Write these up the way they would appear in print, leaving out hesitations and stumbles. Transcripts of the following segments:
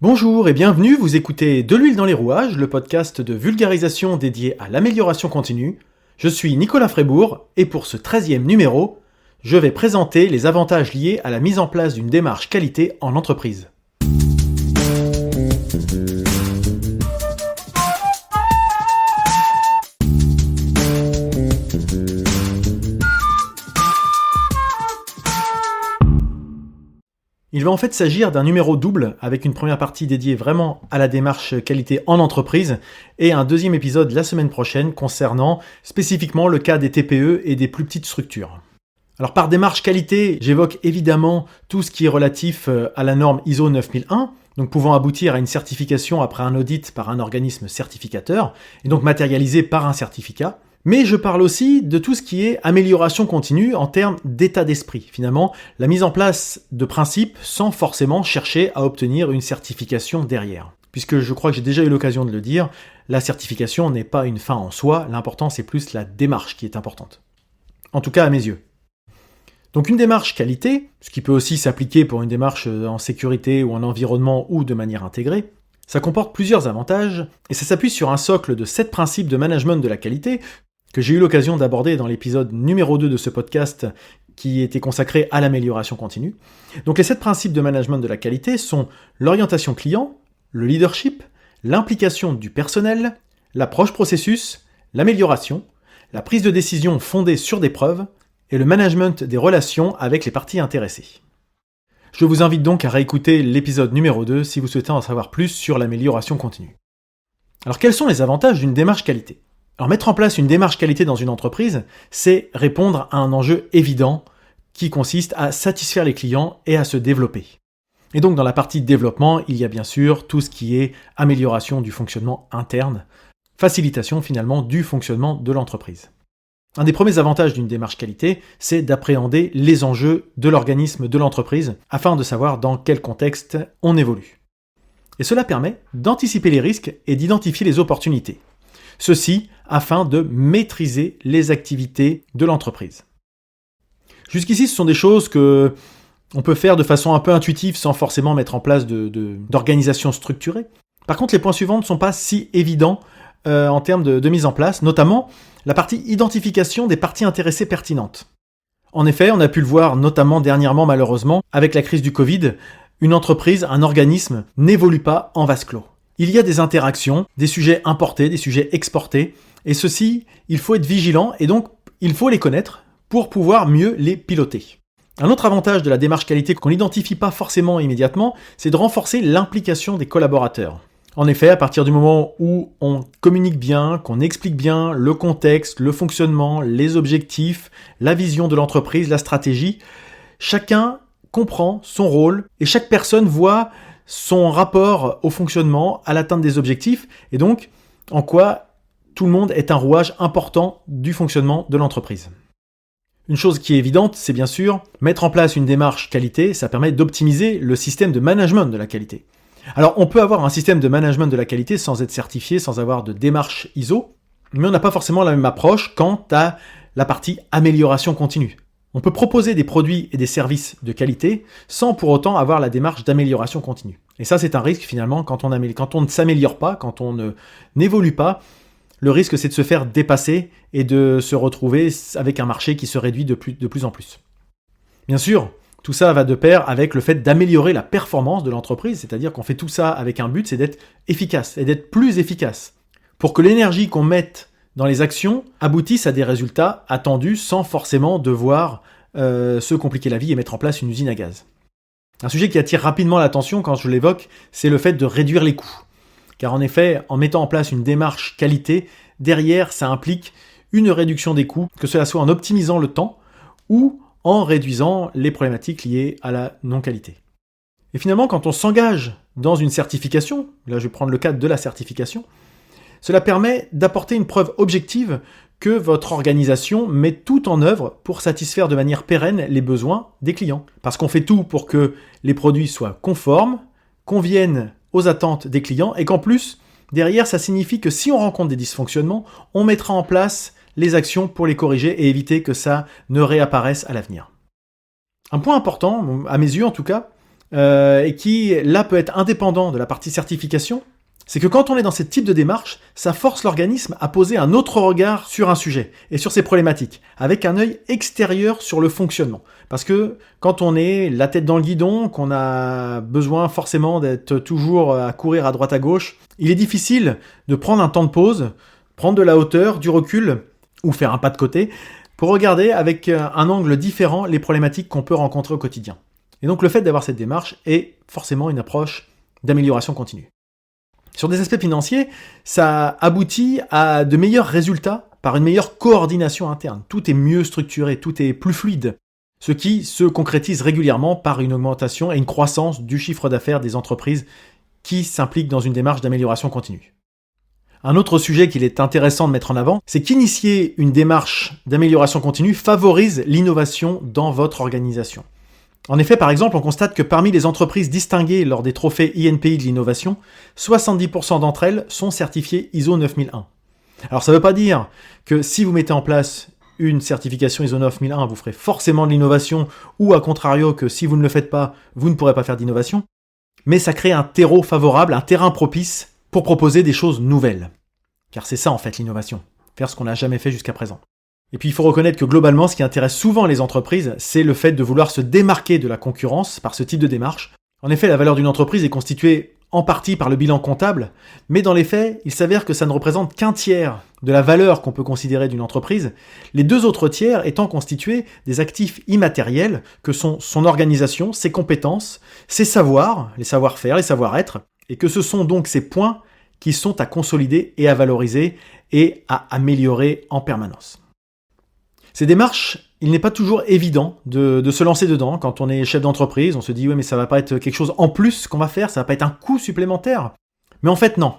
Bonjour et bienvenue, vous écoutez De l'huile dans les rouages, le podcast de vulgarisation dédié à l'amélioration continue. Je suis Nicolas Frébourg et pour ce 13e numéro, je vais présenter les avantages liés à la mise en place d'une démarche qualité en entreprise. Il va en fait s'agir d'un numéro double avec une première partie dédiée vraiment à la démarche qualité en entreprise et un deuxième épisode la semaine prochaine concernant spécifiquement le cas des TPE et des plus petites structures. Alors par démarche qualité, j'évoque évidemment tout ce qui est relatif à la norme ISO 9001, donc pouvant aboutir à une certification après un audit par un organisme certificateur et donc matérialisé par un certificat. Mais je parle aussi de tout ce qui est amélioration continue en termes d'état d'esprit. Finalement, la mise en place de principes sans forcément chercher à obtenir une certification derrière. Puisque je crois que j'ai déjà eu l'occasion de le dire, la certification n'est pas une fin en soi, l'important c'est plus la démarche qui est importante. En tout cas à mes yeux. Donc une démarche qualité, ce qui peut aussi s'appliquer pour une démarche en sécurité ou en environnement ou de manière intégrée, ça comporte plusieurs avantages et ça s'appuie sur un socle de 7 principes de management de la qualité que j'ai eu l'occasion d'aborder dans l'épisode numéro 2 de ce podcast qui était consacré à l'amélioration continue. Donc les 7 principes de management de la qualité sont l'orientation client, le leadership, l'implication du personnel, l'approche processus, l'amélioration, la prise de décision fondée sur des preuves et le management des relations avec les parties intéressées. Je vous invite donc à réécouter l'épisode numéro 2 si vous souhaitez en savoir plus sur l'amélioration continue. Alors quels sont les avantages d'une démarche qualité ? Alors mettre en place une démarche qualité dans une entreprise, c'est répondre à un enjeu évident qui consiste à satisfaire les clients et à se développer. Et donc dans la partie développement, il y a bien sûr tout ce qui est amélioration du fonctionnement interne, facilitation finalement du fonctionnement de l'entreprise. Un des premiers avantages d'une démarche qualité, c'est d'appréhender les enjeux de l'organisme de l'entreprise afin de savoir dans quel contexte on évolue. Et cela permet d'anticiper les risques et d'identifier les opportunités. Ceci afin de maîtriser les activités de l'entreprise. Jusqu'ici, ce sont des choses que on peut faire de façon un peu intuitive sans forcément mettre en place d'organisation structurée. Par contre, les points suivants ne sont pas si évidents en termes de mise en place, notamment la partie identification des parties intéressées pertinentes. En effet, on a pu le voir notamment dernièrement malheureusement avec la crise du Covid, une entreprise, un organisme n'évolue pas en vase clos. Il y a des interactions, des sujets importés, des sujets exportés, et ceci, il faut être vigilant et donc il faut les connaître pour pouvoir mieux les piloter. Un autre avantage de la démarche qualité qu'on n'identifie pas forcément immédiatement, c'est de renforcer l'implication des collaborateurs. En effet, à partir du moment où on communique bien, qu'on explique bien le contexte, le fonctionnement, les objectifs, la vision de l'entreprise, la stratégie, chacun comprend son rôle et chaque personne voit son rapport au fonctionnement, à l'atteinte des objectifs, et donc en quoi tout le monde est un rouage important du fonctionnement de l'entreprise. Une chose qui est évidente, c'est bien sûr, mettre en place une démarche qualité, ça permet d'optimiser le système de management de la qualité. Alors on peut avoir un système de management de la qualité sans être certifié, sans avoir de démarche ISO, mais on n'a pas forcément la même approche quant à la partie amélioration continue. On peut proposer des produits et des services de qualité sans pour autant avoir la démarche d'amélioration continue. Et ça, c'est un risque finalement quand on ne s'améliore pas, quand on n'évolue pas. Le risque, c'est de se faire dépasser et de se retrouver avec un marché qui se réduit de plus en plus. Bien sûr, tout ça va de pair avec le fait d'améliorer la performance de l'entreprise, c'est-à-dire qu'on fait tout ça avec un but, c'est d'être efficace et d'être plus efficace. Pour que l'énergie qu'on mette dans les actions aboutissent à des résultats attendus sans forcément devoir se compliquer la vie et mettre en place une usine à gaz. Un sujet qui attire rapidement l'attention quand je l'évoque, c'est le fait de réduire les coûts. Car en effet, en mettant en place une démarche qualité, derrière, ça implique une réduction des coûts, que cela soit en optimisant le temps ou en réduisant les problématiques liées à la non-qualité. Et finalement, quand on s'engage dans une certification, là je vais prendre le cadre de la certification, cela permet d'apporter une preuve objective que votre organisation met tout en œuvre pour satisfaire de manière pérenne les besoins des clients. Parce qu'on fait tout pour que les produits soient conformes, conviennent aux attentes des clients et qu'en plus, derrière, ça signifie que si on rencontre des dysfonctionnements, on mettra en place les actions pour les corriger et éviter que ça ne réapparaisse à l'avenir. Un point important, à mes yeux en tout cas, et qui, là, peut être indépendant de la partie certification, c'est que quand on est dans ce type de démarche, ça force l'organisme à poser un autre regard sur un sujet et sur ses problématiques, avec un œil extérieur sur le fonctionnement. Parce que quand on est la tête dans le guidon, qu'on a besoin forcément d'être toujours à courir à droite à gauche, il est difficile de prendre un temps de pause, prendre de la hauteur, du recul, ou faire un pas de côté, pour regarder avec un angle différent les problématiques qu'on peut rencontrer au quotidien. Et donc le fait d'avoir cette démarche est forcément une approche d'amélioration continue. Sur des aspects financiers, ça aboutit à de meilleurs résultats par une meilleure coordination interne. Tout est mieux structuré, tout est plus fluide, ce qui se concrétise régulièrement par une augmentation et une croissance du chiffre d'affaires des entreprises qui s'impliquent dans une démarche d'amélioration continue. Un autre sujet qu'il est intéressant de mettre en avant, c'est qu'initier une démarche d'amélioration continue favorise l'innovation dans votre organisation. En effet, par exemple, on constate que parmi les entreprises distinguées lors des trophées INPI de l'innovation, 70% d'entre elles sont certifiées ISO 9001. Alors ça ne veut pas dire que si vous mettez en place une certification ISO 9001, vous ferez forcément de l'innovation, ou à contrario que si vous ne le faites pas, vous ne pourrez pas faire d'innovation, mais ça crée un terreau favorable, un terrain propice pour proposer des choses nouvelles. Car c'est ça en fait l'innovation, faire ce qu'on n'a jamais fait jusqu'à présent. Et puis il faut reconnaître que globalement, ce qui intéresse souvent les entreprises, c'est le fait de vouloir se démarquer de la concurrence par ce type de démarche. En effet, la valeur d'une entreprise est constituée en partie par le bilan comptable, mais dans les faits, il s'avère que ça ne représente qu'un tiers de la valeur qu'on peut considérer d'une entreprise, les deux autres tiers étant constitués des actifs immatériels que sont son organisation, ses compétences, ses savoirs, les savoir-faire, les savoir-être, et que ce sont donc ces points qui sont à consolider et à valoriser et à améliorer en permanence. Ces démarches, il n'est pas toujours évident de se lancer dedans. Quand on est chef d'entreprise, on se dit « ouais, mais ça va pas être quelque chose en plus qu'on va faire, ça va pas être un coût supplémentaire ». Mais en fait, non.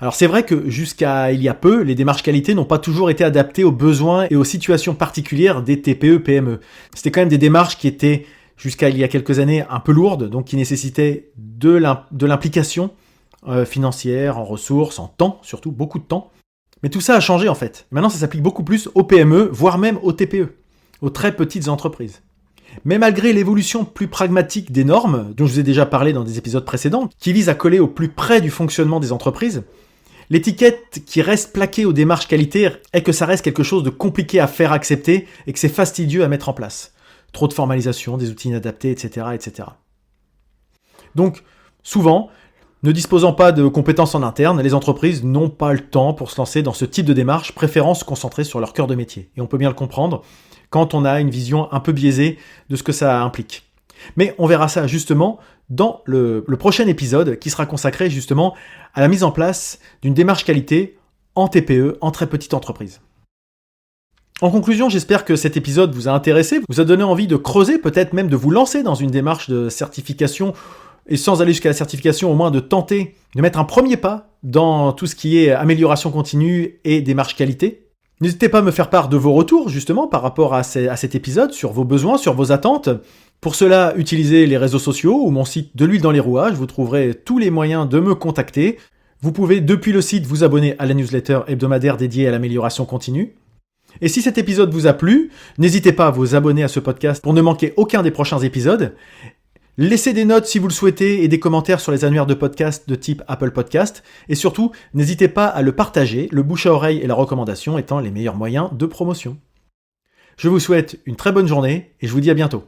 Alors c'est vrai que jusqu'à il y a peu, les démarches qualité n'ont pas toujours été adaptées aux besoins et aux situations particulières des TPE-PME. C'était quand même des démarches qui étaient, jusqu'à il y a quelques années, un peu lourdes, donc qui nécessitaient de l'implication financière, en ressources, en temps, surtout beaucoup de temps. Mais tout ça a changé en fait. Maintenant, ça s'applique beaucoup plus aux PME, voire même aux TPE, aux très petites entreprises. Mais malgré l'évolution plus pragmatique des normes, dont je vous ai déjà parlé dans des épisodes précédents, qui visent à coller au plus près du fonctionnement des entreprises, l'étiquette qui reste plaquée aux démarches qualité est que ça reste quelque chose de compliqué à faire accepter et que c'est fastidieux à mettre en place. Trop de formalisation, des outils inadaptés, etc., etc. Donc, souvent, ne disposant pas de compétences en interne, les entreprises n'ont pas le temps pour se lancer dans ce type de démarche, préférant se concentrer sur leur cœur de métier. Et on peut bien le comprendre quand on a une vision un peu biaisée de ce que ça implique. Mais on verra ça justement dans le prochain épisode qui sera consacré justement à la mise en place d'une démarche qualité en TPE, en très petite entreprise. En conclusion, j'espère que cet épisode vous a intéressé, vous a donné envie de creuser, peut-être même de vous lancer dans une démarche de certification et sans aller jusqu'à la certification, au moins de tenter de mettre un premier pas dans tout ce qui est amélioration continue et démarche qualité. N'hésitez pas à me faire part de vos retours, justement, par rapport à cet épisode, sur vos besoins, sur vos attentes. Pour cela, utilisez les réseaux sociaux ou mon site de l'huile dans les rouages, vous trouverez tous les moyens de me contacter. Vous pouvez, depuis le site, vous abonner à la newsletter hebdomadaire dédiée à l'amélioration continue. Et si cet épisode vous a plu, n'hésitez pas à vous abonner à ce podcast pour ne manquer aucun des prochains épisodes. Laissez des notes si vous le souhaitez et des commentaires sur les annuaires de podcast de type Apple Podcast. Et surtout, n'hésitez pas à le partager, le bouche à oreille et la recommandation étant les meilleurs moyens de promotion. Je vous souhaite une très bonne journée et je vous dis à bientôt.